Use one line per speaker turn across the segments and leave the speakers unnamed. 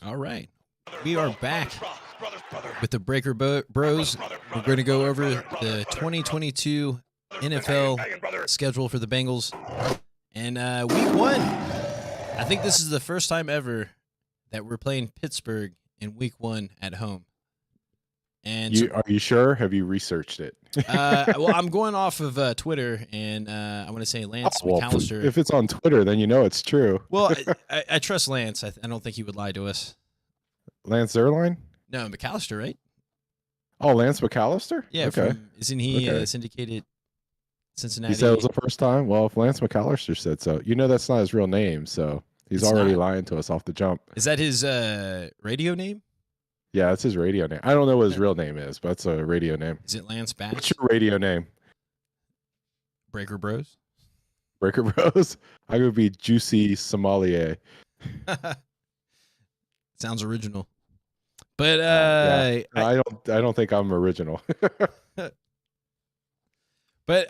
All right. We are back with the Bros. We're going to go over the 2022 NFL schedule for the Bengals. And week one, I think this is the first time ever that we're playing Pittsburgh in week one at home. And
are you sure? Have you researched it?
well, I'm going off of Twitter, and I want to say Lance McAllister.
If it's on Twitter, then you know it's true.
Well, I trust Lance. I don't think he would lie to us.
Lance Zierlein?
No, McAllister, right?
Oh, Lance McAllister?
Yeah.
Okay.
Isn't he syndicated Cincinnati?
He said it was the first time? Well, if Lance McAllister said so, you know that's not his real name, so he's already lying to us off the jump.
Is that his radio name?
Yeah, that's his radio name. I don't know what his real name is, but it's a radio name.
Is it Lance Bass?
What's your radio name?
Breaker Bros?
Breaker Bros? I would be Juicy Sommelier.
Sounds original. But
yeah. I don't think I'm original.
But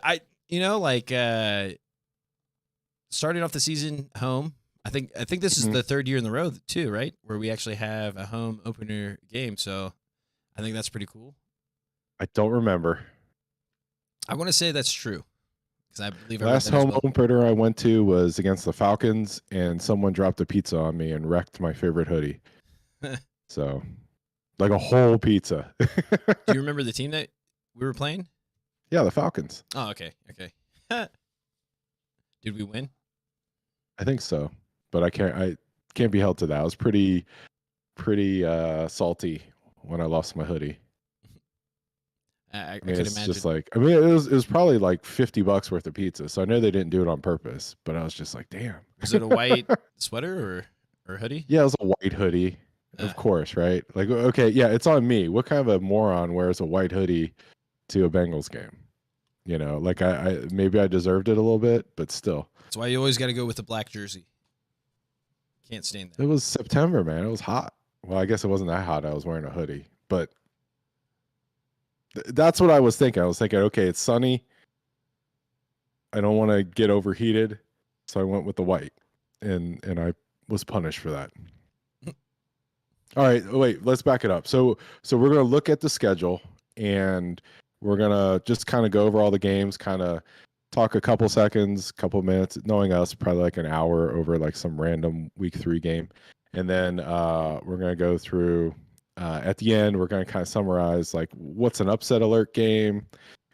starting off the season home, I think this is the third year in the row too, right? Where we actually have a home opener game. So I think that's pretty cool.
I don't remember.
I want to say that's true. Because I believe
last home opener I went to was against the Falcons, and someone dropped a pizza on me and wrecked my favorite hoodie. So, like a whole pizza.
Do you remember the team that we were playing?
Yeah, the Falcons.
Oh, okay. Did we win?
I think so, but I can't be held to that. I was pretty salty when I lost my hoodie.
I could imagine.
Just like, I mean, it was probably like $50 worth of pizza, so I know they didn't do it on purpose, but I was just like, damn.
Was it a white sweater or hoodie?
Yeah, it was a white hoodie, of course, right? Like, okay, yeah, it's on me. What kind of a moron wears a white hoodie to a Bengals game? You know, like I maybe I deserved it a little bit, but still.
That's why you always got to go with the black jersey. Can't stand that.
It was September, man. It was hot. Well, I guess it wasn't that hot. I was wearing a hoodie, but that's what I was thinking. I was thinking, okay, it's sunny. I don't want to get overheated, so I went with the white, and I was punished for that. All right, wait, let's back it up. So we're gonna look at the schedule, and we're gonna just kind of go over all the games, kind of talk a couple seconds, couple minutes, knowing us, probably like an hour over like some random week 3 game, and then we're gonna go through. At the end, we're going to kind of summarize like what's an upset alert game,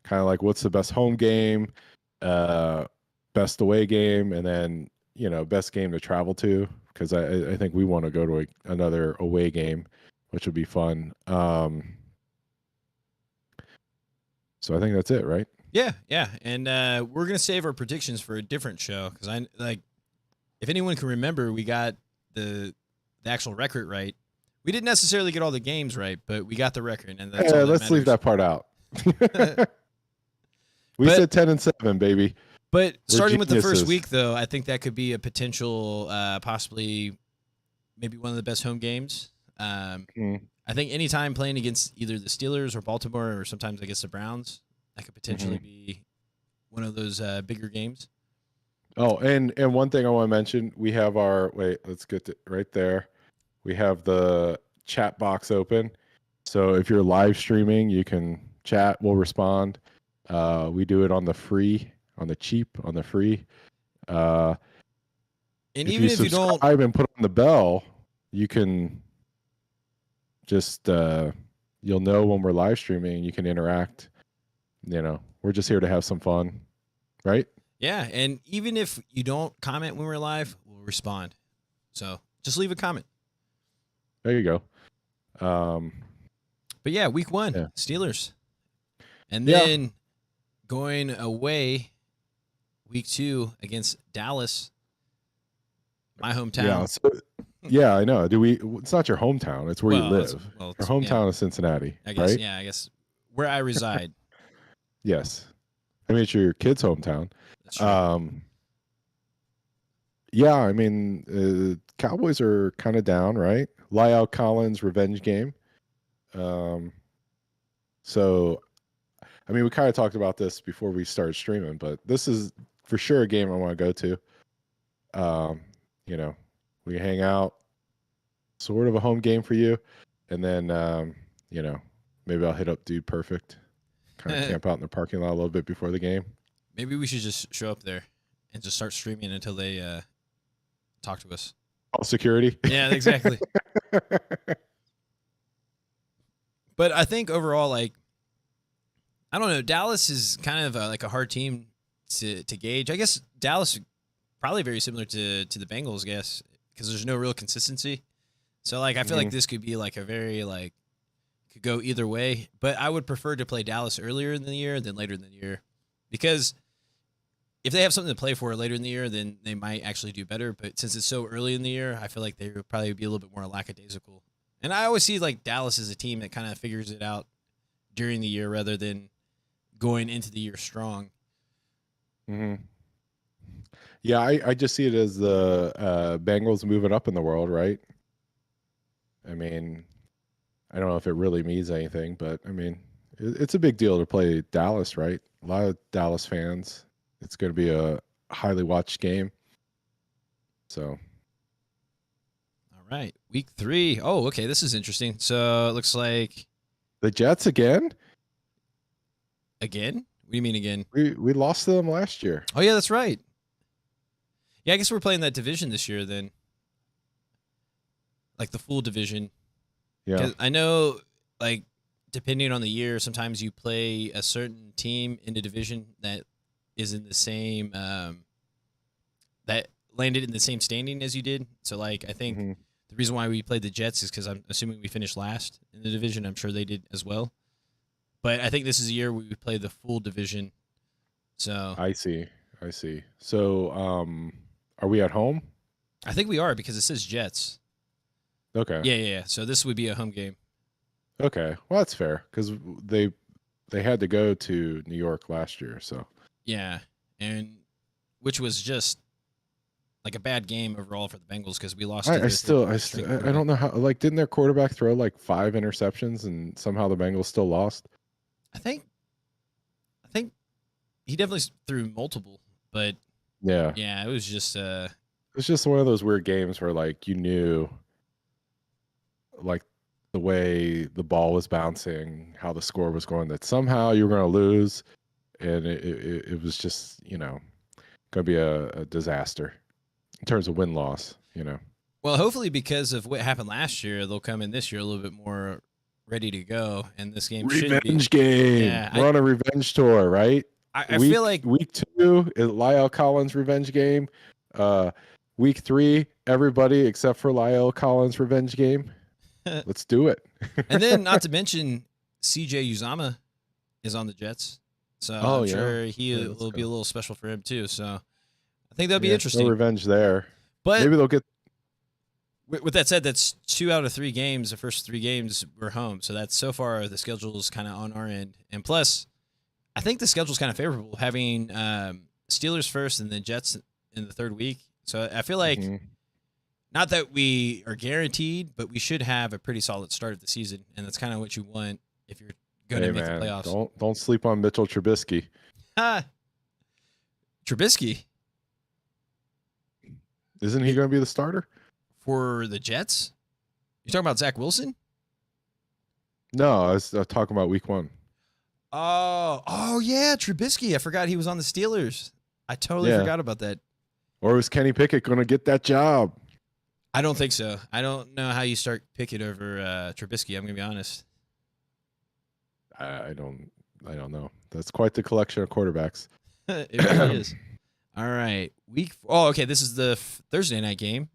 kind of like what's the best home game, best away game, and then, you know, best game to travel to, because I think we want to go to another away game, which would be fun. So I think that's it, right?
Yeah. And we're going to save our predictions for a different show, because if anyone can remember, we got the actual record right. We didn't necessarily get all the games right, but we got the record, and that's all that
let's
matters.
leave that part out. We said 10-7, baby.
But starting with the first week, though, I think that could be a potential, possibly, maybe one of the best home games. I think anytime playing against either the Steelers or Baltimore, or sometimes against the Browns, that could potentially be one of those bigger games.
Oh, and one thing I want to mention, we have let's get to right there. We have the chat box open. So if you're live streaming, you can chat. We'll respond. We do it on the free. And
even if you don't
subscribe and put on the bell, you can just you'll know when we're live streaming. You can interact. You know, we're just here to have some fun, right?
Yeah, and even if you don't comment when we're live, we'll respond. So just leave a comment.
There you go.
But yeah, week 1, Steelers. And then going away, week 2 against Dallas, my hometown.
Yeah, I know. It's not your hometown. It's where you live. Your hometown is Cincinnati,
I guess,
right?
Yeah, I guess where I reside.
Yes. I mean, it's your kid's hometown.
That's true.
Yeah, I mean, Cowboys are kind of down, right? Lyle Collins revenge game. So, I mean, we kind of talked about this before we started streaming, but this is for sure a game I want to go to. You know, we hang out, sort of a home game for you, and then maybe I'll hit up Dude Perfect, kind of camp out in the parking lot a little bit before the game.
Maybe we should just show up there and just start streaming until they talk to us.
All security.
Yeah, exactly. But I think overall, like, I don't know, Dallas is kind of like a hard team to gauge. I guess Dallas probably very similar to the Bengals, I guess, because there's no real consistency. So, like, I feel like this could be like a very, like, could go either way. But I would prefer to play Dallas earlier in the year than later in the year, because if they have something to play for later in the year, then they might actually do better. But since it's so early in the year, I feel like they would probably be a little bit more lackadaisical. And I always see like Dallas as a team that kind of figures it out during the year rather than going into the year strong.
Mm-hmm. Yeah, I just see it as the Bengals moving up in the world, right? I mean, I don't know if it really means anything, but I mean, it's a big deal to play Dallas, right? A lot of Dallas fans. It's going to be a highly watched game. So.
All right, week 3. Oh, okay, this is interesting. So it looks like
the Jets again.
Again? What do you mean again?
We lost to them last year.
Oh yeah, that's right. Yeah, I guess we're playing that division this year then. Like the full division.
Yeah.
'Cause I know, like, depending on the year, sometimes you play a certain team in a division that is in the same that landed in the same standing as you did. So like I think the reason why we played the Jets is because I'm assuming we finished last in the division. I'm sure they did as well. But I think this is a year we play the full division. So
I see. So are we at home?
I think we are because it says Jets.
Okay.
Yeah. So this would be a home game.
Okay. Well, that's fair because they had to go to New York last year. So
yeah, and which was just like a bad game overall for the Bengals because we lost.
I don't know how. Like, didn't their quarterback throw like 5 interceptions and somehow the Bengals still lost?
I think he definitely threw multiple, but
yeah,
it was just
it's just one of those weird games where like you knew, like the way the ball was bouncing, how the score was going, that somehow you were going to lose, and it was just going to be a disaster in terms of win-loss.
Well, hopefully because of what happened last year, they'll come in this year a little bit more ready to go, and this game
revenge game. Yeah, we're on a revenge tour, right?
I feel like
week 2 is Lyle Collins' revenge game. Week 3, everybody except for Lyle Collins' revenge game. Let's do it.
And then, not to mention, CJ Uzomah is on the Jets, so I'm sure he will be a little special for him too. So I think that'll be interesting.
No revenge there,
but
maybe they'll get.
With that said, that's 2 out of 3 games. The first 3 games were home, so that's so far the schedule is kind of on our end. And plus, I think the schedule is kind of favorable, having Steelers first and the Jets in the 3rd week. So I feel like, not that we are guaranteed, but we should have a pretty solid start of the season, and that's kind of what you want if you're going to make the playoffs.
Don't sleep on Mitchell Trubisky.
Trubisky?
Isn't he going to be the starter?
For the Jets? You talking about Zach Wilson?
No, I was talking about week 1.
Oh yeah, Trubisky. I forgot he was on the Steelers. I totally forgot about that.
Or was Kenny Pickett going to get that job?
I don't think so. I don't know how you start Pickett over Trubisky. I'm going to be honest.
I don't know. That's quite the collection of quarterbacks.
It really is. All right. Okay, this is the Thursday night game.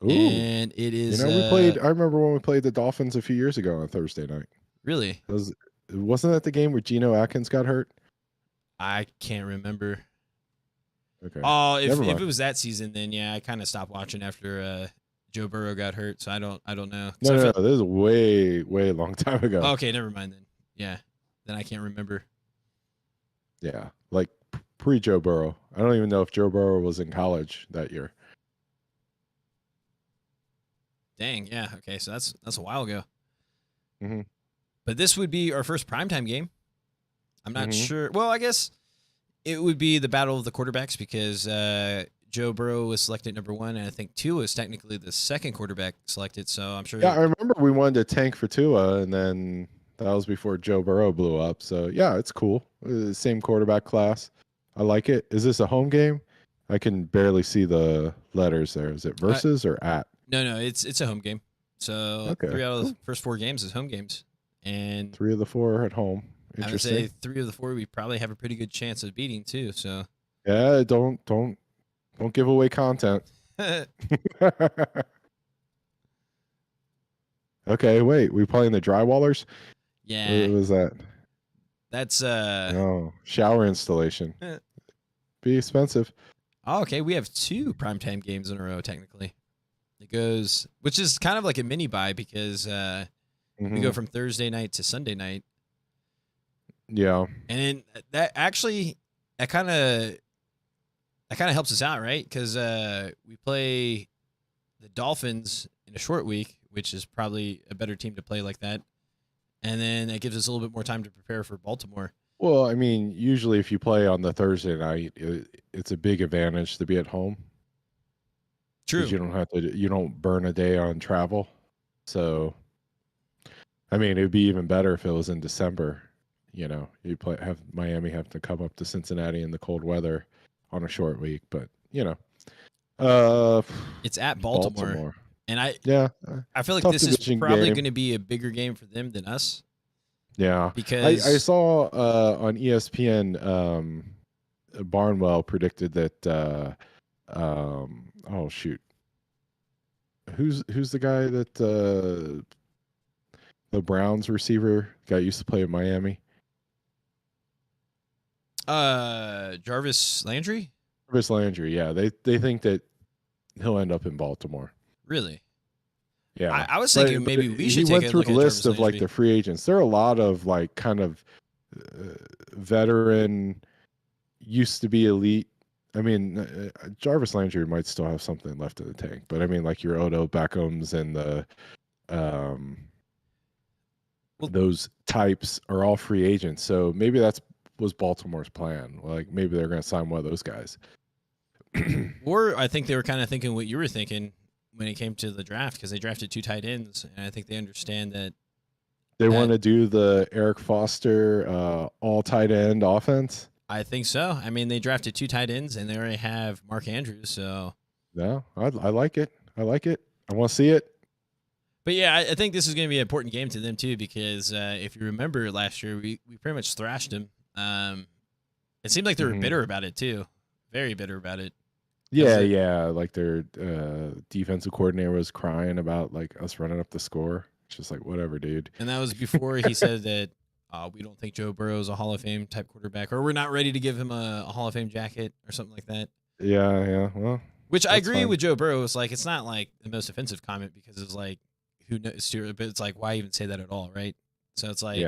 Ooh. And it is.
We played. I remember when we played the Dolphins a few years ago on Thursday night.
Really?
Wasn't that the game where Geno Atkins got hurt?
I can't remember.
Okay.
Oh, if it was that season, then yeah, I kind of stopped watching after Joe Burrow got hurt. So I don't know.
No, this is way long time ago.
Okay, never mind then. Yeah, then I can't remember.
Yeah, like pre-Joe Burrow. I don't even know if Joe Burrow was in college that year.
Dang, yeah. Okay, so that's a while ago.
Mm-hmm.
But this would be our first primetime game. I'm not sure. Well, I guess it would be the battle of the quarterbacks because Joe Burrow was selected number 1, and I think Tua is technically the second quarterback selected. So I'm sure.
Yeah, I remember we wanted to tank for Tua, and then that was before Joe Burrow blew up. So yeah, it's cool. Same quarterback class. I like it. Is this a home game? I can barely see the letters there. Is it versus or at?
No, it's a home game. So
Okay,
3 out of
cool.
the first 4 games is home games, and
3 of the 4 at home.
I would
Interesting.
say 3 of the 4 we probably have a pretty good chance of beating too. So
Yeah, don't give away content. Okay, wait. We playing the drywallers?
yeah,
What was that?
that's
Oh, shower installation. Be expensive.
Oh, okay, we have 2 primetime games in a row technically. It goes, which is kind of like a mini bye because we go from Thursday night to Sunday night.
Yeah.
And that actually that kind of helps us out, right? Because we play the Dolphins in a short week, which is probably a better team to play like that, and then it gives us a little bit more time to prepare for Baltimore.
Well, I mean, usually if you play on the Thursday night, it's a big advantage to be at home.
True.
You don't burn a day on travel. So, I mean, it'd be even better if it was in December. You know, have Miami have to come up to Cincinnati in the cold weather on a short week, but
it's at Baltimore. And I feel like this is probably going to be a bigger game for them than us.
Yeah,
because
I saw on ESPN Barnwell predicted that oh shoot, who's the guy that the Browns receiver guy used to play in Miami?
Jarvis Landry.
Jarvis Landry, yeah. They think that he'll end up in Baltimore.
Really?
Yeah,
I was thinking maybe we should.
He went through the list of like the free agents. There are a lot of like kind of veteran, used to be elite. I mean, Jarvis Landry might still have something left in the tank, but I mean, like your Odo Beckhams and the those types are all free agents. So maybe was Baltimore's plan. Like maybe they're going to sign one of those guys.
Or I think they were kind of thinking what you were thinking when it came to the draft, because they drafted 2 tight ends, and I think they understand that
they want to do the Eric Foster all tight end offense.
I think so. I mean, they drafted 2 tight ends, and they already have Mark Andrews. So
yeah, I like it. I like it. I want to see it.
But yeah, I think this is going to be an important game to them too, because if you remember last year, we pretty much thrashed them. It seemed like they were bitter about it too, very bitter about it.
Yeah. Like their defensive coordinator was crying about like us running up the score. It's just like, whatever, dude.
And that was before he said that we don't think Joe Burrow is a Hall of Fame type quarterback, or we're not ready to give him a Hall of Fame jacket or something like that.
Yeah. Well,
which I agree with Joe Burrow. It's like, it's not like the most offensive comment, because it's like, who knows? But it's like, why even say that at all, right? So it's like,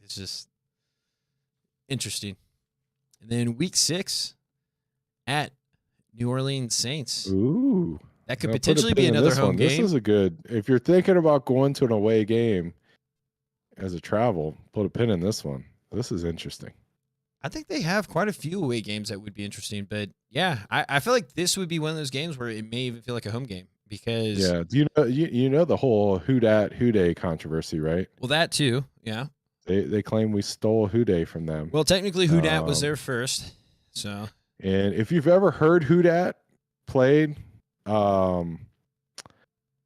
it's just interesting. And then week 6 at New Orleans Saints.
Ooh,
that could potentially be another home game.
This is a good. If you're thinking about going to an away game as a travel, put a pin in this one. This is interesting.
I think they have quite a few away games that would be interesting, but yeah, I feel like this would be one of those games where it may even feel like a home game, because
do you know the whole who day controversy, right?
Well, that too, yeah.
They claim we stole Who Day from them.
Well, technically, Who Dat was there first, so.
And if you've ever heard Who Dat played,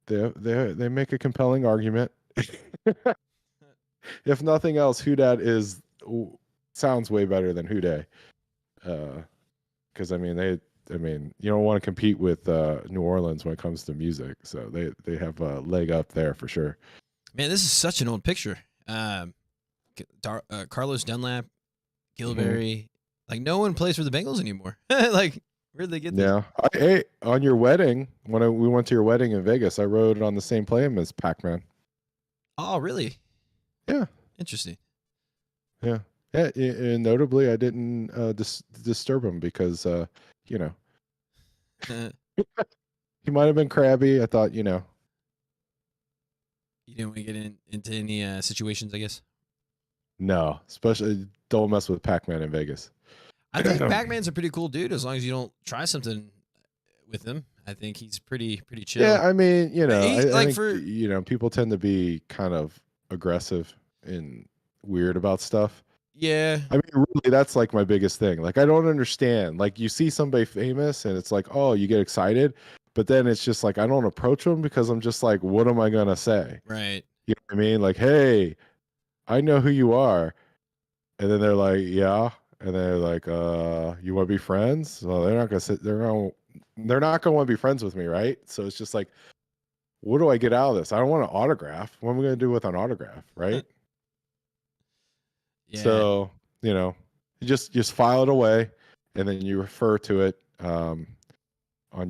they make a compelling argument. If nothing else, Who Dat sounds way better than Who Day, because I mean you don't want to compete with New Orleans when it comes to music, so they have a leg up there for sure.
Man, this is such an old picture. Carlos Dunlap, Gilberry, like no one plays for the Bengals anymore. Like, where'd they get this?
Yeah. Hey, on your wedding, when we went to your wedding in Vegas, I rode on the same plane as Pac-Man.
Oh, really?
Yeah.
Interesting.
Yeah. Yeah. And notably, I didn't disturb him because, he might have been crabby. I thought,
You didn't want to get into any situations, I guess?
No, especially don't mess with Pac-Man in Vegas.
I think Pac-Man's a pretty cool dude, as long as you don't try something with him. I think he's pretty chill.
Yeah, I mean,
He,
I
like
think
for
people tend to be kind of aggressive and weird about stuff.
yeah,
I mean, really, that's like my biggest thing. Like, I don't understand. Like, you see somebody famous, and it's like, oh, you get excited, but then it's just like I don't approach them because I'm just like, what am I gonna say?
right.
You know what I mean? Like, hey, I know who you are, and then they're like, yeah, and they're like, you want to be friends? Well, they're not gonna sit. They're not gonna want to be friends with me, right? So it's just like, what do I get out of this? I don't want an autograph. What am I gonna do with an autograph, right?
Yeah.
So, you just file it away and then you refer to it on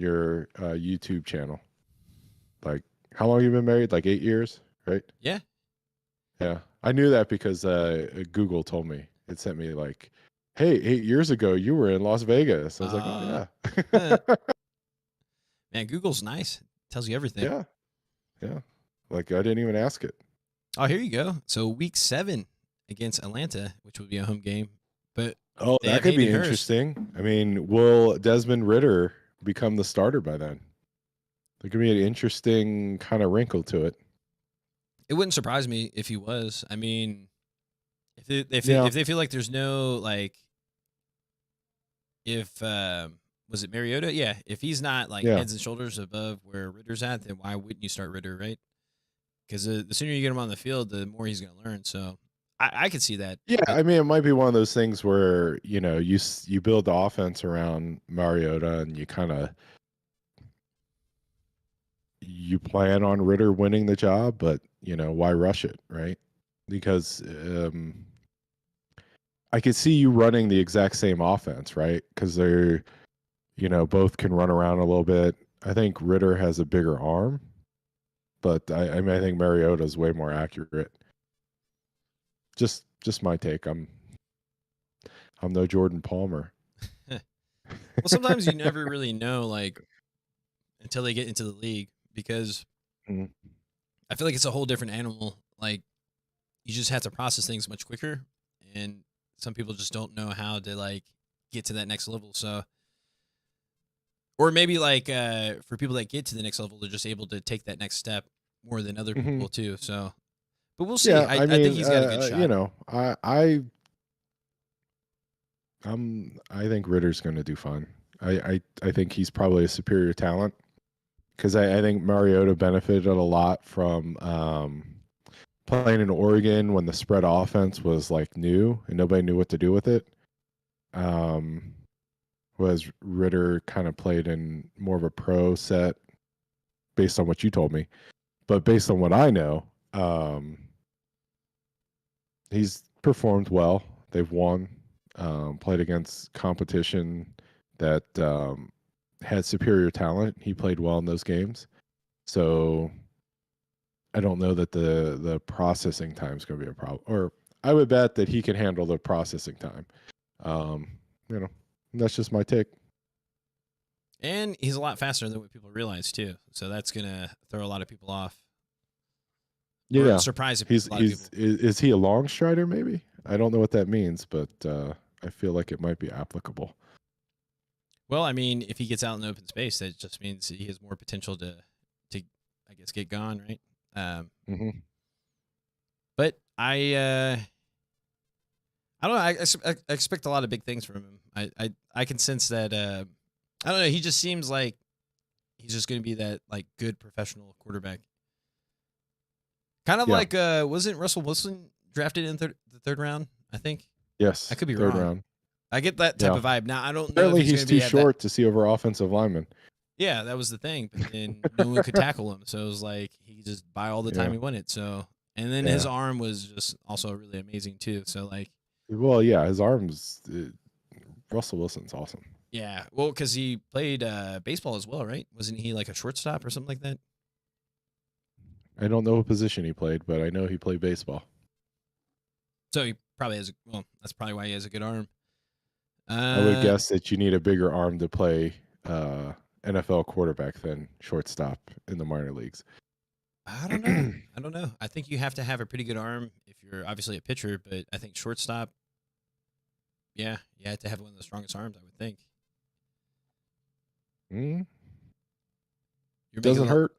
your YouTube channel. Like, how long have you been married? Like 8 years, right?
Yeah.
Yeah. I knew that because Google told me. It sent me like, hey, 8 years ago you were in Las Vegas. I was like, oh
uh,
yeah.
man, Google's nice. Tells you everything.
Yeah. Yeah. Like I didn't even ask it.
Oh, here you go. So week 7 against Atlanta, which would be a home game, but
Oh,
they
that
have
could be
Hayden Hurst.
interesting. I mean, will Desmond Ritter become the starter by then? There could be an interesting kind of wrinkle to it.
It wouldn't surprise me if he was. I mean, if
Yeah.
they feel like there's no like, if was it Mariota? Yeah, if he's not like
Yeah.
heads and shoulders above where Ritter's at, then why wouldn't you start Ritter, right? Because the sooner you get him on the field, the more he's going to learn. So I could see that.
Yeah,
But
I mean, it might be one of those things where you build the offense around Mariota, and you plan on Ritter winning the job, but why rush it, right? Because I could see you running the exact same offense, right? Because they're both can run around a little bit. I think Ritter has a bigger arm, but I mean, I think Mariota is way more accurate. Just my take. I'm no Jordan Palmer.
well, sometimes you never really know, like, until they get into the league, because
Mhm.
I feel like it's a whole different animal. Like, you just have to process things much quicker, and some people just don't know how to like get to that next level. So, or maybe like for people that get to the next level, they're just able to take that next step more than other people too. So, but we'll see.
Yeah,
I
I
think
mean,
he's got a good shot.
I think Ritter's going to do fine. I think he's probably a superior talent because I think Mariota benefited a lot from playing in Oregon when the spread offense was like new and nobody knew what to do with it. Whereas Ritter kind of played in more of a pro set based on what you told me, but based on what I know, he's performed well. They've won, played against competition that had superior talent. He played well in those games. So I don't know that the processing time is going to be a problem. Or I would bet that he can handle the processing time. That's just my take.
And he's a lot faster than what people realize too. So that's gonna throw a lot of people off.
Yeah,
Or surprise a lot of people.
Is he a long strider? Maybe I don't know what that means, but I feel like it might be applicable.
Well, I mean, if he gets out in the open space, that just means he has more potential to I guess get gone, right? But I don't know. I expect a lot of big things from him. I can sense that. I don't know. He just seems like he's just going to be that like good professional quarterback. Kind of like wasn't Russell Wilson drafted in the third round? I think.
Yes,
I could be
third
wrong.
round.
I get that type of vibe. Now I don't know.
Apparently,
if
he's too short to see over offensive linemen.
Yeah, that was the thing. But then no one could tackle him, so it was like he could just buy all the time he wanted. So, and then his arm was just also really amazing too. So like,
well, yeah, his arms. Russell Wilson's awesome.
Yeah, well, because he played baseball as well, right? Wasn't he like a shortstop or something like that?
I don't know what position he played, but I know he played baseball.
So he probably has. Well, that's probably why he has a good arm.
I would guess that you need a bigger arm to play NFL quarterback than shortstop in the minor leagues.
I don't know. I don't know. I think you have to have a pretty good arm if you're obviously a pitcher, but I think shortstop. Yeah, you have to have one of the strongest arms, I would think.
Doesn't hurt.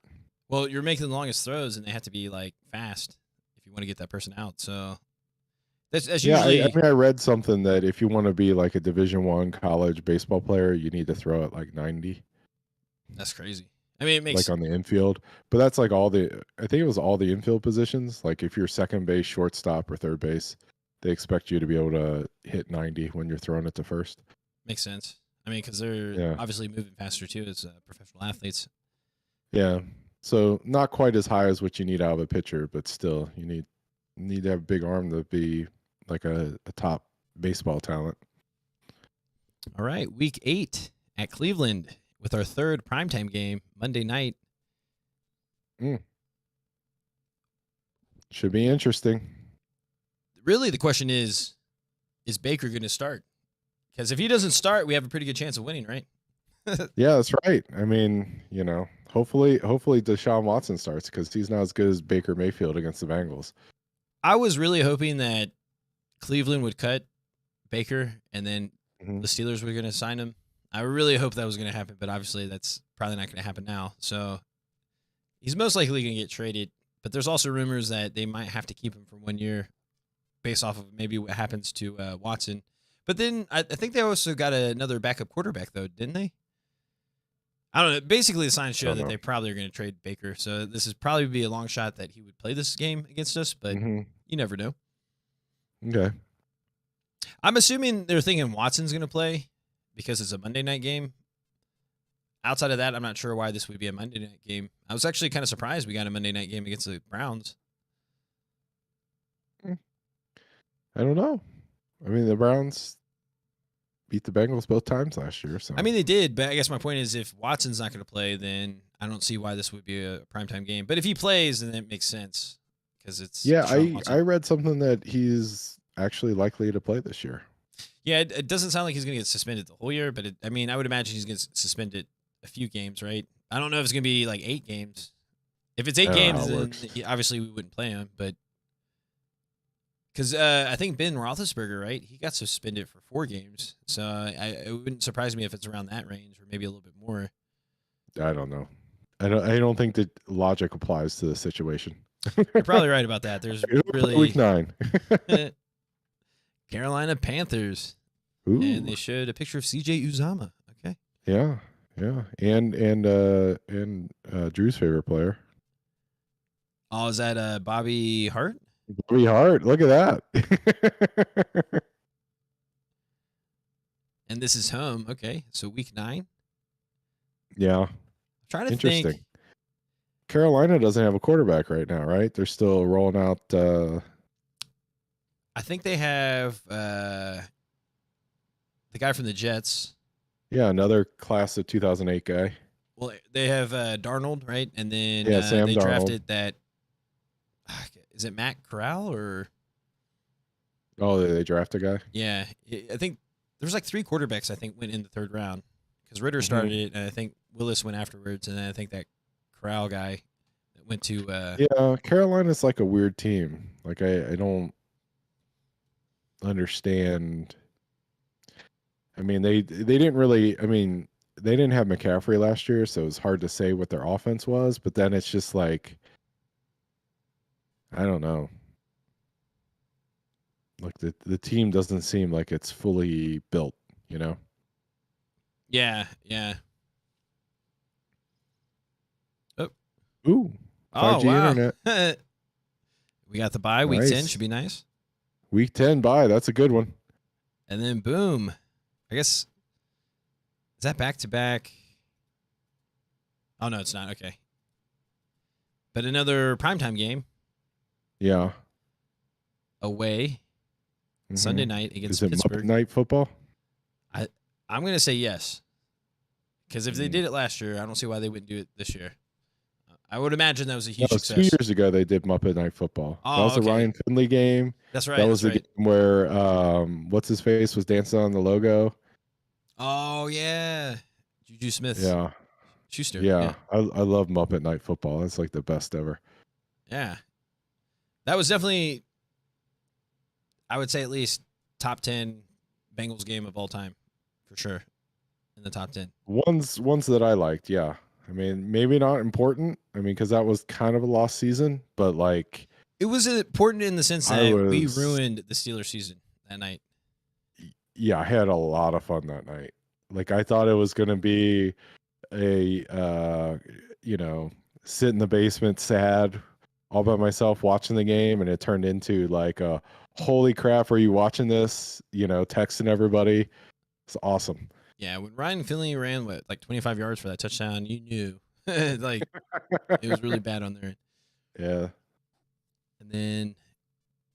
Well, you're making the longest throws, and they have to be like fast if you want to get that person out. So that's usually.
I mean, I read something that if you want to be like a Division I college baseball player, you need to throw at like 90.
That's crazy. I mean, it makes
like on the infield, but that's like I think it was all the infield positions. Like if you're second base, shortstop, or third base, they expect you to be able to hit 90 when you're throwing it to first.
makes sense. I mean, because they're obviously moving faster too as professional athletes.
Yeah. So not quite as high as what you need out of a pitcher, but still you need to have a big arm to be like a top baseball talent.
All right, week 8 at Cleveland with our third primetime game Monday night.
Should be interesting.
Really, the question is Baker going to start? Because if he doesn't start, we have a pretty good chance of winning, right?
Yeah, that's right. I mean, hopefully Deshaun Watson starts because he's not as good as Baker Mayfield against the Bengals.
I was really hoping that Cleveland would cut Baker and then the Steelers were going to sign him. I really hope that was going to happen, but obviously that's probably not going to happen now. So he's most likely going to get traded, but there's also rumors that they might have to keep him for 1 year based off of maybe what happens to Watson. But then I think they also got another backup quarterback, though, didn't they? I don't know. Basically, the signs show that they probably are going to trade Baker. So this is probably be a long shot that he would play this game against us, but you never know.
Okay.
I'm assuming they're thinking Watson's going to play because it's a Monday night game. Outside of that, I'm not sure why this would be a Monday night game. I was actually kind of surprised we got a Monday night game against the Browns.
I don't know. I mean, the Browns beat the Bengals both times last year. So
I mean, they did, but I guess my point is if Watson's not going to play, then I don't see why this would be a primetime game. But if he plays, then it makes sense because it's
I read something that he's actually likely to play this year.
Yeah, it doesn't sound like he's going to get suspended the whole year, but I mean, I would imagine he's going to get suspended a few games, right? I don't know if it's going to be like 8 games. If it's 8 games, then obviously we wouldn't play him, but because I think Ben Roethlisberger, right? He got suspended for 4 games, so it wouldn't surprise me if it's around that range or maybe a little bit more.
I don't know. I don't think that logic applies to the situation.
You're probably right about that. There's really
week 9.
Carolina Panthers.
Ooh.
And they showed a picture of CJ Uzama. Okay.
Yeah. And Drew's favorite player.
Oh, is that Bobby Hart?
Bobby Hart. Look at that.
And this is home. Okay. So week 9.
Yeah.
I'm trying to think.
Carolina doesn't have a quarterback right now, right? They're still rolling out.
I think they have the guy from the Jets.
Yeah, another class of 2008 guy.
Well, they have Darnold, right? And then
Sam
they
Darnold.
drafted that. Is it Matt Corral or?
Oh, they draft a guy?
Yeah. I think there was like 3 quarterbacks I think went in the 3rd round because Ritter started it, and I think Willis went afterwards, and then I think that Corral guy that went to.
Yeah, Carolina's like a weird team. Like I don't understand. I mean, they didn't really. I mean, they didn't have McCaffrey last year, so it's hard to say what their offense was. But then it's just like, I don't know. Like the team doesn't seem like it's fully built, you know?
Yeah. Oh.
Ooh. 5G internet.
We got the bye. Week 10 should be nice.
Week 10 bye. That's a good one.
And then boom. I guess, is that back-to-back? Oh, no, it's not. Okay. But another primetime game.
Yeah.
Away. Sunday night against
Is it
Pittsburgh.
Muppet Night Football?
I'm going to say yes. Because if they did it last year, I don't see why they wouldn't do it this year. I would imagine that was a huge success.
2 years ago they did Muppet Night Football.
Oh,
that was the Ryan Finley game.
That's right.
That was the game where what's his face was dancing on the logo.
Oh yeah, Juju Smith.
Yeah,
Schuster.
Yeah. I love Muppet Night Football. That's like the best ever.
Yeah, that was definitely, I would say at least top 10 Bengals game of all time, for sure, in the top 10.
Ones that I liked. Yeah, I mean, maybe not important. I mean, because that was kind of a lost season, but like
It was important in the sense
I
that we
was,
ruined the Steelers season that night.
yeah, I had a lot of fun that night. Like I thought it was gonna be a you know, sit in the basement sad all by myself watching the game, and it turned into like a holy crap, are you watching this? You know, texting everybody. It's awesome.
Yeah, when Ryan Finley ran like 25 yards for that touchdown, you knew like it was really bad on their end.
Yeah.
And then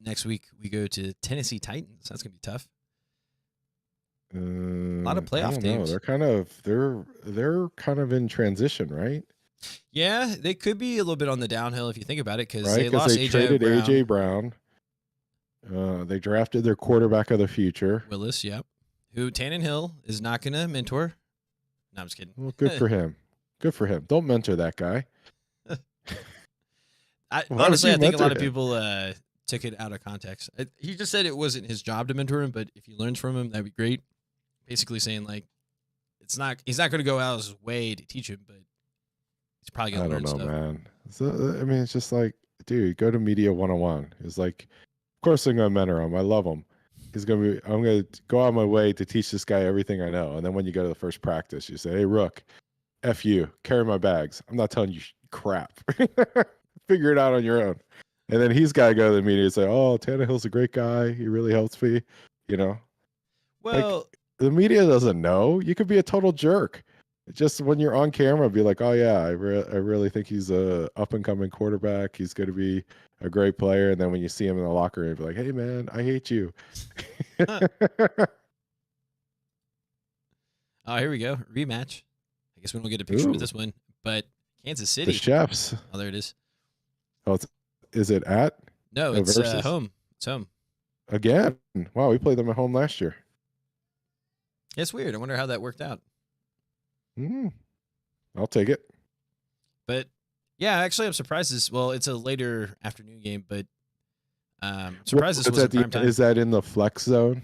next week we go to Tennessee Titans. That's gonna be tough. A lot of
I
playoff
don't know.
teams.
They're kind of in transition, right?
Yeah, they could be a little bit on the downhill if you think about it, because
Right?
they
Because
lost
they
AJ
traded
Brown.
AJ Brown. They drafted their quarterback of the future.
Willis, yep. Who Tannenhill is not going to mentor. No, I'm just kidding.
Well, good for him. Good for him. Don't mentor that guy.
Honestly, I think a lot of people took it out of context. He just said it wasn't his job to mentor him, but if he learns from him, that'd be great. Basically saying like, he's not going to go out of his way to teach him, but he's probably going to learn stuff.
I don't know, man. So, I mean, it's just like, dude, go to Media 101. It's like, of course I'm going to mentor him. I love him. I'm going to go out of my way to teach this guy everything I know. And then when you go to the first practice, you say, hey, Rook, F you, carry my bags. I'm not telling you crap. Figure it out on your own. And then he's got to go to the media and say, oh, Tannehill's a great guy. He really helps me. You know?
Well,
like, the media doesn't know. You could be a total jerk. Just when you're on camera, be like, oh, yeah, I really think he's a up-and-coming quarterback. He's going to be a great player. And then when you see him in the locker room, be like, hey, man, I hate you.
Oh, here we go. Rematch. I guess we don't get a picture of this one, but Kansas City.
The Chefs.
Oh, there it is.
Oh, is it at?
No, it's home. It's home.
Again. Wow, we played them at home last year.
It's weird. I wonder how that worked out.
I'll take it.
But yeah, actually, I'm surprised it's a later afternoon game, but surprised this was prime time.
Is that in the flex zone?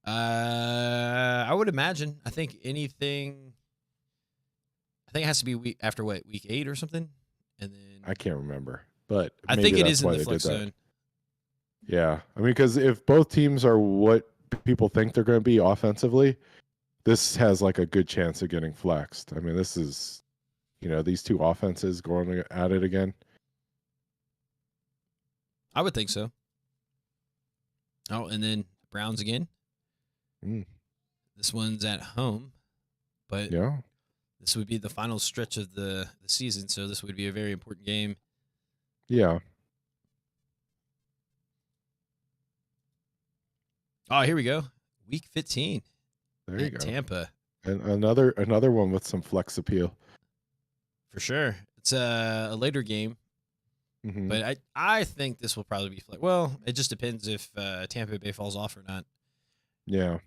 I would imagine. I think it has to be week 8 or something, and then
I can't remember, but
I think it is in the flex zone.
Yeah, I mean, because if both teams are what people think they're going to be offensively, this has like a good chance of getting flexed. I mean, this is, these two offenses going at it again.
I would think so. Oh, and then Browns again. This one's at home, but
yeah,
this would be the final stretch of the season, so this would be a very important game.
Yeah.
Oh, here we go. Week 15.
There you go.
Tampa.
And another one with some flex appeal.
For sure. It's a later game. Mm-hmm. But I think this will probably be flex. Well, it just depends if Tampa Bay falls off or not.
Yeah.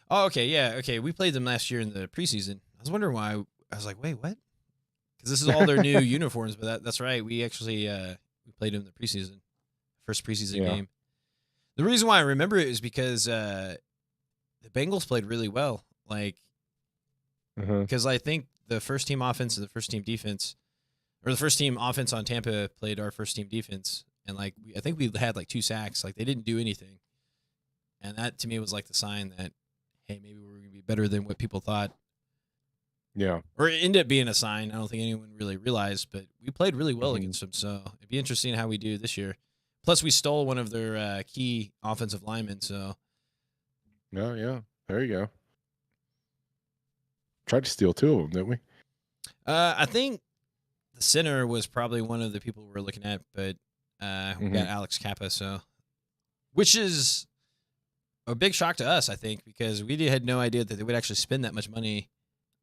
Oh, okay. Yeah. Okay. We played them last year in the preseason. I was wondering why. I was like, wait, what? Because this is all their new uniforms. But that's right. We actually we played them in the preseason. First preseason game. The reason why I remember it is because the Bengals played really well. Like, because I think the first team offense and the first team defense, or the first team offense on Tampa played our first team defense. And like, I think we had like 2 sacks. Like, they didn't do anything. And that to me was like the sign that, hey, maybe we're going to be better than what people thought.
Yeah.
Or it ended up being a sign. I don't think anyone really realized, but we played really well against them. So it'd be interesting how we do this year. Plus, we stole one of their key offensive linemen. So,
yeah. There you go. Tried to steal 2 of them, didn't we?
I think the center was probably one of the people we're looking at, but we got Alex Kappa. So, which is a big shock to us, I think, because we had no idea that they would actually spend that much money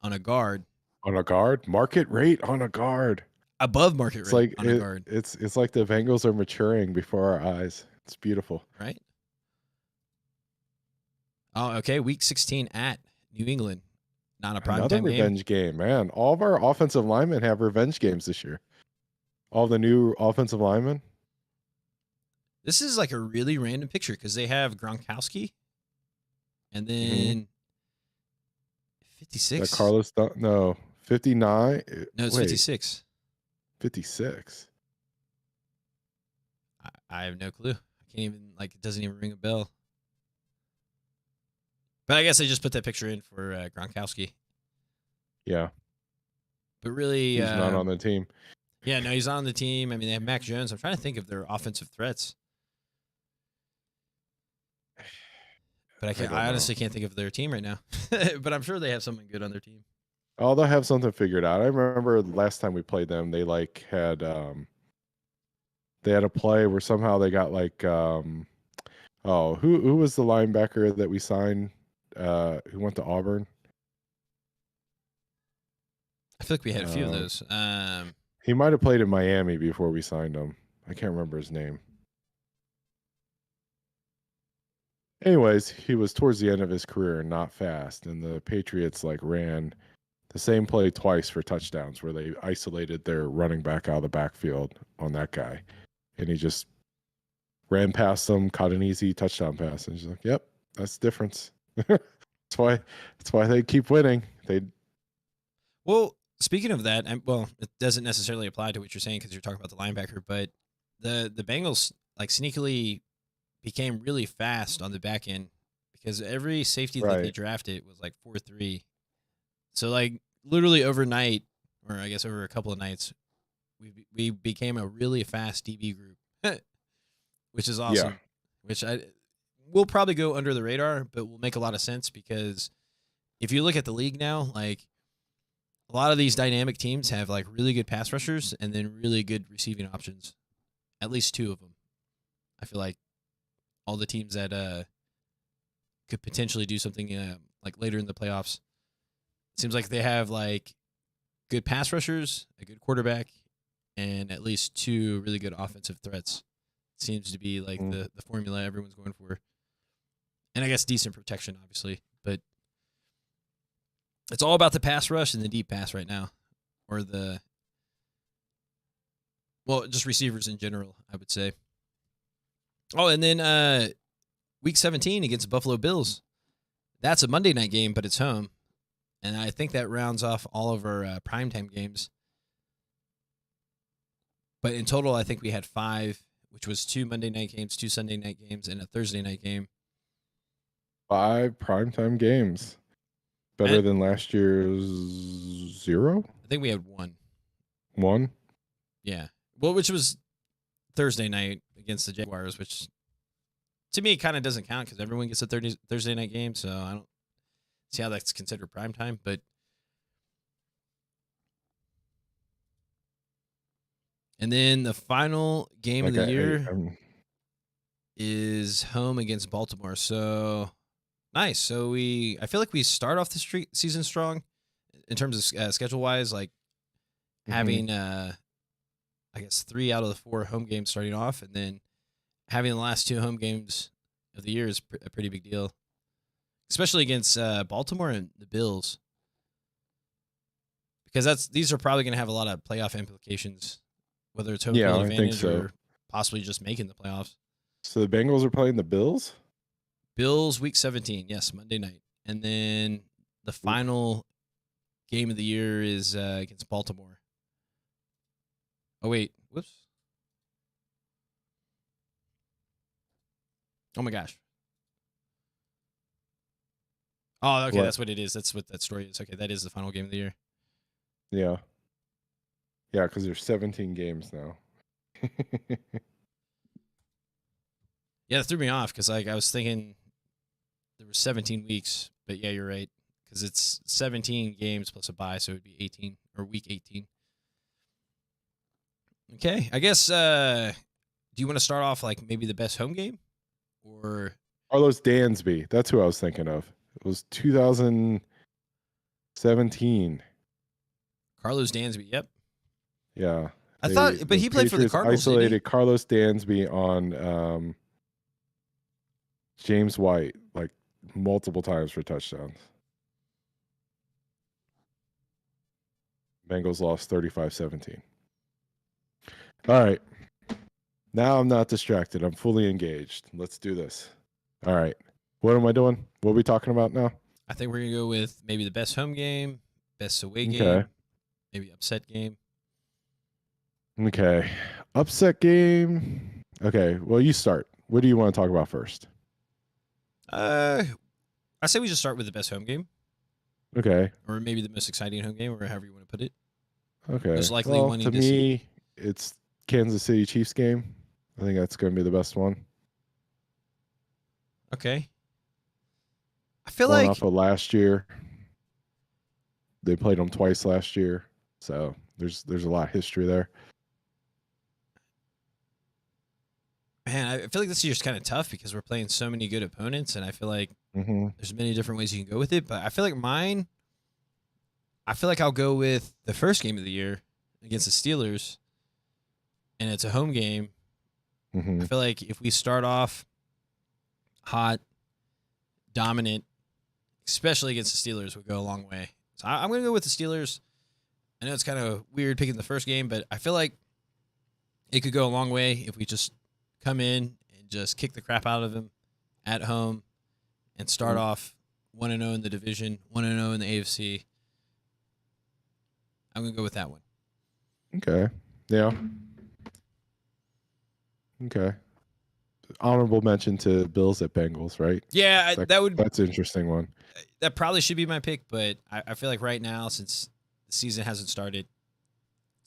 on a guard.
On a guard? Market rate on a guard.
Above market rate
like
on a guard.
It's like the Bengals are maturing before our eyes. It's beautiful.
Right? Oh, okay. Week 16 at New England. Not a prime time
revenge game, man. All of our offensive linemen have revenge games this year. All the new offensive linemen.
This is like a really random picture because they have Gronkowski, and then 56?
That Carlos, no, 59.
No, it's 56.
56.
I have no clue. I can't even, like, it doesn't even ring a bell. But I guess I just put that picture in for Gronkowski.
Yeah.
But really,
he's not on the team.
Yeah, no, he's on the team. I mean, they have Mac Jones. I'm trying to think of their offensive threats. But I honestly can't think of their team right now. But I'm sure they have something good on their team.
Oh, they'll have something figured out. I remember last time we played them, they had a play where somehow they got who was the linebacker that we signed who went to Auburn?
I feel like we had a few of those.
He might have played in Miami before we signed him. I can't remember his name. Anyways, he was towards the end of his career and not fast, and the Patriots ran the same play twice for touchdowns where they isolated their running back out of the backfield on that guy, and he just ran past them, caught an easy touchdown pass, and he's like, "Yep, that's the difference." That's why they keep winning.
Well, speaking of that, it doesn't necessarily apply to what you're saying because you're talking about the linebacker, but the Bengals sneakily became really fast on the back end because every safety that they drafted was 4.3. So literally overnight, or I guess over a couple of nights, we became a really fast DB group, which is awesome. Yeah. Which will probably go under the radar, but will make a lot of sense because if you look at the league now, a lot of these dynamic teams have really good pass rushers and then really good receiving options. At least two of them. I feel like all the teams that could potentially do something later in the playoffs. It seems like they have good pass rushers, a good quarterback, and at least two really good offensive threats. Seems to be the formula everyone's going for. And I guess decent protection, obviously. But it's all about the pass rush and the deep pass right now. Or just receivers in general, I would say. Oh, and then Week 17 against the Buffalo Bills. That's a Monday night game, but it's home. And I think that rounds off all of our primetime games. But in total, I think we had 5, which was 2 Monday night games, 2 Sunday night games, and a Thursday night game.
5 primetime games. Better than last year's 0?
I think we had 1.
1?
Yeah. Well, which was Thursday night against the Jaguars, which to me kind of doesn't count because everyone gets a Thursday night game, so I don't see how that's considered primetime. But and then the final game of the year is home against Baltimore. So nice. So I feel like we start off the season strong in terms of schedule wise, having I guess 3 out of the 4 home games starting off, and then having the last 2 home games of the year is a pretty big deal, especially against Baltimore and the Bills, because these are probably going to have a lot of playoff implications, whether it's home field advantage or possibly just making the playoffs.
So the Bengals are playing the Bills?
Bills Week 17, yes, Monday night. And then the final game of the year is against Baltimore. Oh, wait. Whoops. Oh, my gosh. Oh, okay, that's what it is. That's what that story is. Okay, that is the final game of the year.
Yeah. Yeah, because there's 17 games now.
Yeah, that threw me off because I was thinking there were 17 weeks, but yeah, you're right because it's 17 games plus a bye, so it would be 18 or week 18. Okay, I guess. Do you want to start off maybe the best home game, or
Carlos Dansby? That's who I was thinking of. It was 2017.
Carlos Dansby. Yep.
Yeah.
I thought, but he played for the Cardinals.
Isolated Carlos Dansby on James White multiple times for touchdowns. Bengals lost 35-17. All right. Now I'm not distracted. I'm fully engaged. Let's do this. All right. What am I doing? What are we talking about now?
I think we're gonna go with maybe the best home game, best away
Okay.
game, maybe upset game.
Okay. Upset game. Okay. Well, you start. What do you want to talk about first?
I say we just start with the best home game,
Okay.
or maybe the most exciting home game, or however you want to put it.
Okay.
Most likely
Well, to
wanting to see.
me, it's Kansas City Chiefs game. I think that's going to be the best one.
Okay. I feel
Going
like
off of last year. They played them twice last year. So there's a lot of history there.
man, I feel like this year's kind of tough because we're playing so many good opponents, and I feel like
Mm-hmm.
there's many different ways you can go with it. But I feel like mine. I feel like I'll go with the first game of the year against the Steelers, and it's a home game.
Mm-hmm.
I feel like if we start off hot, dominant, especially against the Steelers, would go a long way. So I'm going to go with the Steelers. I know it's kind of weird picking the first game, but I feel like it could go a long way if we just come in and just kick the crap out of them at home and start off 1-0 in the division, 1-0 in the AFC. I'm going to go with that one.
Okay. Yeah. Okay. Honorable mention to Bills at Bengals, right?
Yeah,
That's an interesting one.
that probably should be my pick, but I feel like right now, since the season hasn't started,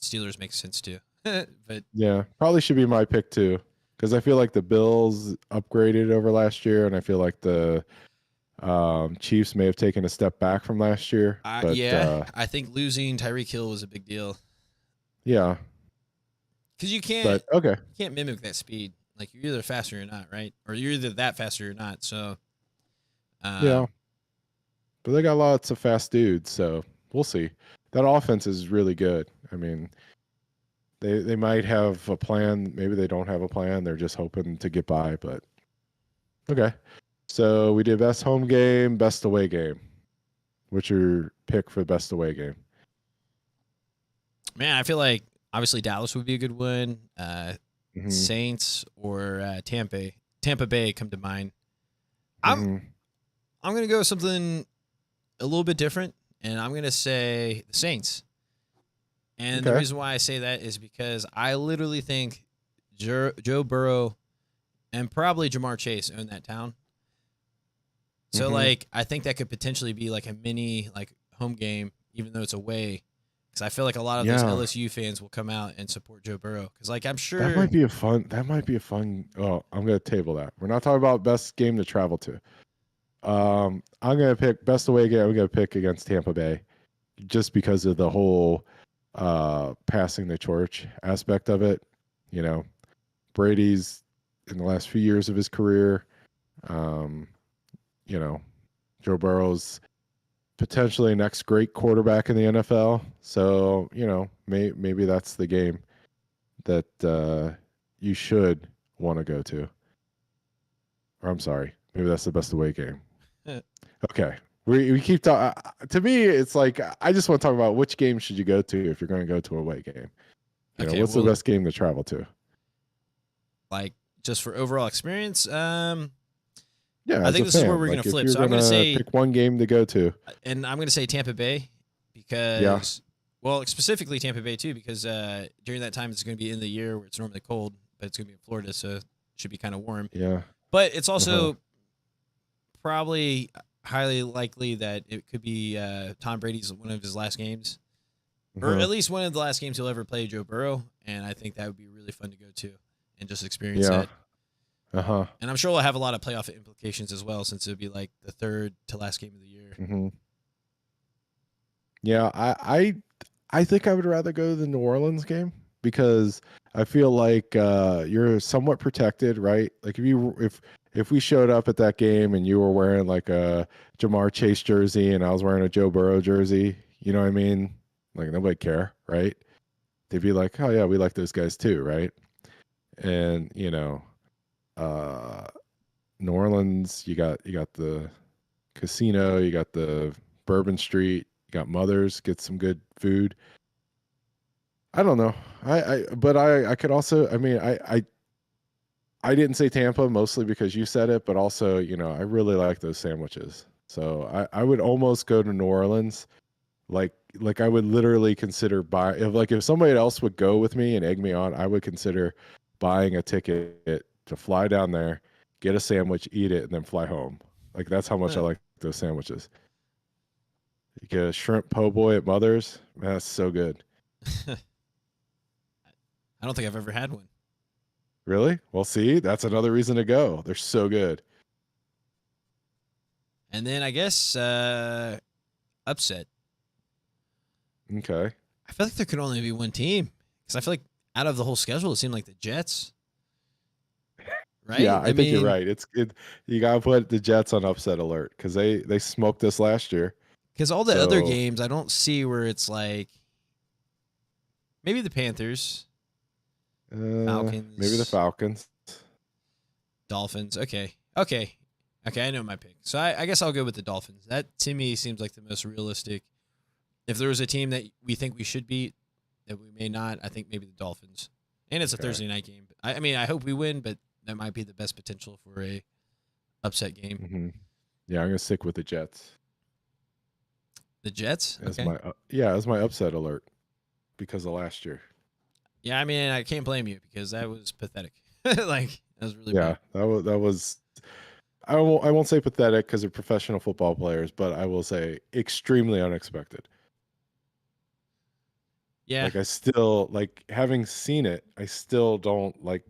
Steelers makes sense too. But
Yeah, probably should be my pick too, because I feel like the Bills upgraded over last year, and I feel like the Chiefs may have taken a step back from last year. But
I think losing Tyreek Hill was a big deal
yeah,
because you can't
but okay,
mimic that speed. Like you're either faster or not, right? Or you're either that faster or not. So
yeah, but they got lots of fast dudes, so we'll see. That offense is really good. I mean, they might have a plan. Maybe they don't have a plan. They're just hoping to get by. But okay, so we did best home game, best away game. What's your pick for best away game?
man, I feel like obviously Dallas would be a good one.
Mhm,
Saints or Tampa Bay come to mind.
mhm.
I'm gonna go with something a little bit different, and I'm gonna say the Saints. And the
Okay.
reason why I say that is because I literally think Joe Burrow and probably Jamar Chase own that town. So
Mhm.
like I think that could potentially be like a mini like home game, even though it's away. Because I feel like a lot of those
Yeah.
LSU fans will come out and support Joe Burrow. Because like I'm sure
That might be a fun. That might be a fun. Oh, I'm gonna table that. We're not talking about best game to travel to. I'm gonna pick best away game. I'm gonna pick against Tampa Bay, just because of the whole passing the torch aspect of it. You know, Brady's in the last few years of his career. Um, you know, Joe Burrow's potentially next great quarterback in the NFL. So you know, maybe that's the game that you should want to go to. Or I'm sorry, maybe that's the best away game. Okay, we keep talking. To me, it's like I just want to talk about which game should you go to if you're going to go to a away game. You know,
okay,
what's the
well,
best game to travel to?
like just for overall experience,
Yeah,
I
as
think
a
this is where
fan,
we're gonna
like if
flip.
you're
So I'm gonna say,
pick one game to go to.
and I'm gonna say Tampa Bay
Yeah,
because, well, specifically Tampa Bay too, because during that time it's gonna be in the year where it's normally cold, but it's gonna be in Florida, so it should be kind of warm.
yeah,
But it's
uh-huh.
also probably highly likely that it could be Tom Brady's one of his last games, or
Uh-huh.
at least one of the last games he'll ever play Joe Burrow, and I think that would be really fun to go to and just experience
Yeah,
that.
uh-huh.
And I'm sure we'll have a lot of playoff implications as well, since it would be like the third to last game of the year.
Hmm. Yeah, I think I would rather go to the New Orleans game because I feel like you're somewhat protected, right? Like if we showed up at that game and you were wearing like a Jamar Chase jersey and I was wearing a Joe Burrow jersey, you know what I mean? Like nobody care, right? They'd be like, "Oh yeah, we like those guys too," right? And you know, uh New Orleans, you got the casino, you got the Bourbon Street, you got Mothers, get some good food. I don't know. But I could also. I mean, I didn't say Tampa mostly because you said it, but also, you know, I really like those sandwiches. So I would almost go to New Orleans. Like I would literally consider if somebody else would go with me and egg me on, I would consider buying a ticket to fly down there, get a sandwich, eat it, and then fly home. Like that's how much I like those sandwiches. You get a shrimp po' boy at Mother's. Man, that's so good.
I don't think I've ever had one.
Really? Well, see, that's another reason to go. They're so good.
And then I guess upset.
Okay.
I feel like there could only be one team because I feel like out of the whole schedule, it seemed like the Jets. Right?
Yeah, I think you're right. You gotta put the Jets on upset alert because they smoked us last year.
Because all the other games, I don't see where it's like maybe the Panthers, Falcons,
maybe the Falcons,
Dolphins. Okay, I know my pick. So I guess I'll go with the Dolphins. That to me seems like the most realistic. If there was a team that we think we should beat that we may not, I think maybe the Dolphins. And it's a Thursday night game. I mean, I hope we win, but that might be the best potential for a upset game.
Mm-hmm. Yeah, I'm gonna stick with the Jets.
The Jets?
As my upset alert because of last year.
Yeah, I mean, I can't blame you because that was pathetic. Like that was really bad.
That was. I won't say pathetic because they're professional football players, but I will say extremely unexpected.
Yeah.
Like I still having seen it, I still don't like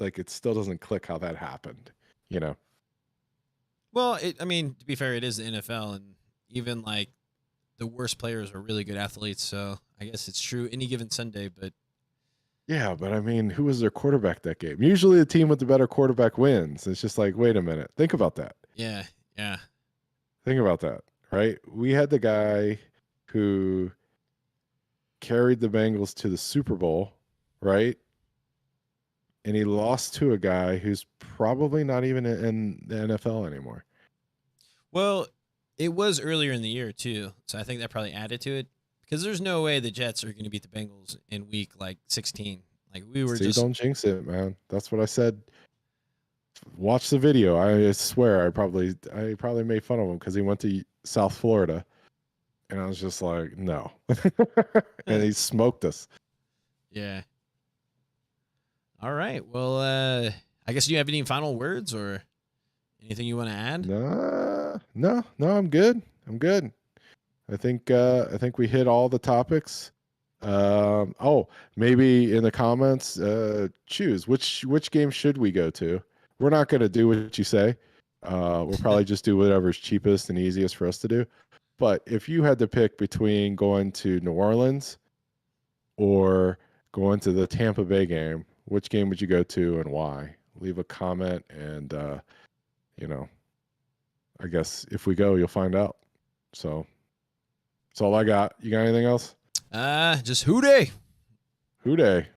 it still doesn't click how that happened, you know.
Well, I mean, to be fair, it is the NFL, and even like the worst players are really good athletes. So I guess it's true any given Sunday. But
yeah, but I mean, who was their quarterback that game? Usually, the team with the better quarterback wins. It's just like, wait a minute, think about that.
Yeah.
Think about that, right? We had the guy who carried the Bengals to the Super Bowl, right? And he lost to a guy who's probably not even in the NFL anymore.
Well, it was earlier in the year too, so I think that probably added to it. Because there's no way the Jets are going to beat the Bengals in week 16. Like we were just
don't jinx it, man. That's what I said. Watch the video. I swear, I probably made fun of him because he went to South Florida, and I was just like, no, and he smoked us.
Yeah. All right. Well, I guess you have any final words or anything you want to add?
No. I'm good. I think we hit all the topics. Maybe in the comments, choose which game should we go to. We're not going to do what you say. We'll probably just do whatever's cheapest and easiest for us to do. But if you had to pick between going to New Orleans or going to the Tampa Bay game, which game would you go to and why? Leave a comment and, I guess if we go, you'll find out. So that's all I got. You got anything else?
Just Hoo-Day.
Hoo-Day.